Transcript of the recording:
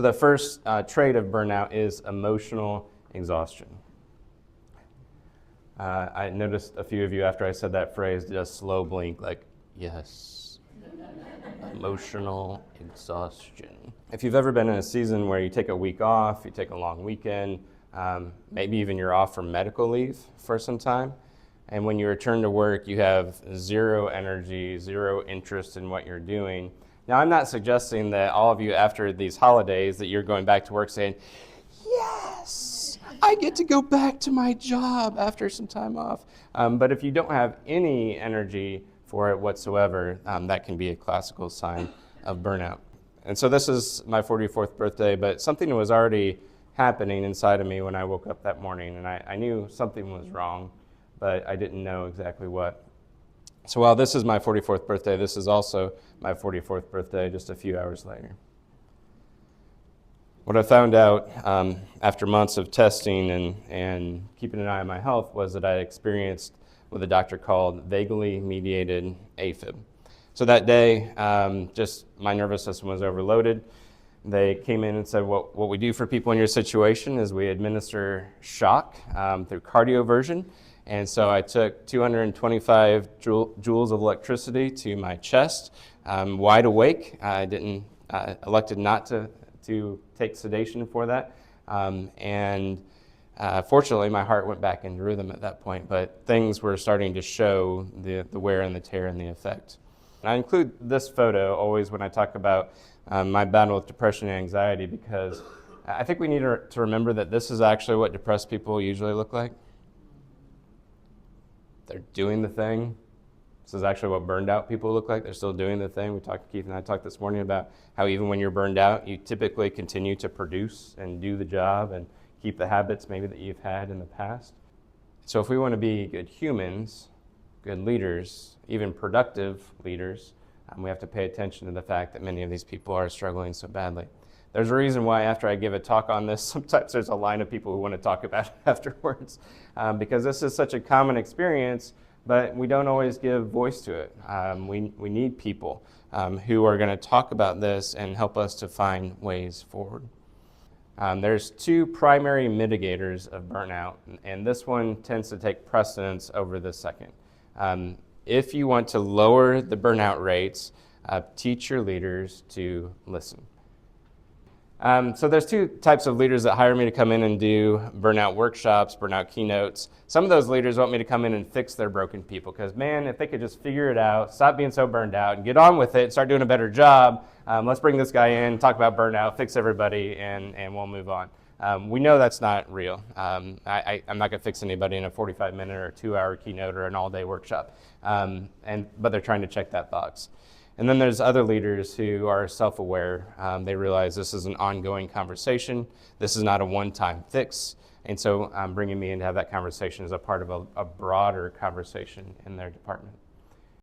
So the first trait of burnout is emotional exhaustion. I noticed a few of you after I said that phrase did a slow blink like, yes, emotional exhaustion. If you've ever been in a season where you take a week off, you take a long weekend, maybe even you're off for medical leave for some time, and when you return to work, you have zero energy, zero interest in what you're doing. Now, I'm not suggesting that all of you after these holidays that you're going back to work saying, yes, I get to go back to my job after some time off. But if you don't have any energy for it whatsoever, that can be a classical sign of burnout. And so this is my 44th birthday, but something was already happening inside of me when I woke up that morning, and I knew something was wrong, but I didn't know exactly what. So while this is my 44th birthday, this is also my 44th birthday just a few hours later. What I found out after months of testing and keeping an eye on my health was that I experienced what the doctor called vaguely mediated AFib. So that day, just my nervous system was overloaded. They came in and said, what we do for people in your situation is we administer shock through cardioversion. And so I took 225 joules of electricity to my chest, wide awake. I elected not to take sedation for that. Fortunately, my heart went back into rhythm at that point, but things were starting to show the wear and the tear and the effect. And I include this photo always when I talk about my battle with depression and anxiety, because I think we need to remember that this is actually what depressed people usually look like. They're doing the thing. This is actually what burned out people look like. They're still doing the thing. Keith and I talked this morning about how even when you're burned out, you typically continue to produce and do the job and keep the habits maybe that you've had in the past. So if we want to be good humans, good leaders, even productive leaders, we have to pay attention to the fact that many of these people are struggling so badly. There's a reason why after I give a talk on this, sometimes there's a line of people who want to talk about it afterwards, because this is such a common experience, but we don't always give voice to it. We need people who are going to talk about this and help us to find ways forward. There's two primary mitigators of burnout, and this one tends to take precedence over the second. If you want to lower the burnout rates, teach your leaders to listen. So there's two types of leaders that hire me to come in and do burnout workshops, burnout keynotes. Some of those leaders want me to come in and fix their broken people because, man, if they could just figure it out, stop being so burned out, and get on with it, start doing a better job, let's bring this guy in, talk about burnout, fix everybody, and we'll move on. We know that's not real. I'm not going to fix anybody in a 45-minute or 2-hour keynote or an all-day workshop, but they're trying to check that box. And then there's other leaders who are self-aware. They realize this is an ongoing conversation. This is not a one-time fix. And so bringing me in to have that conversation is a part of a broader conversation in their department.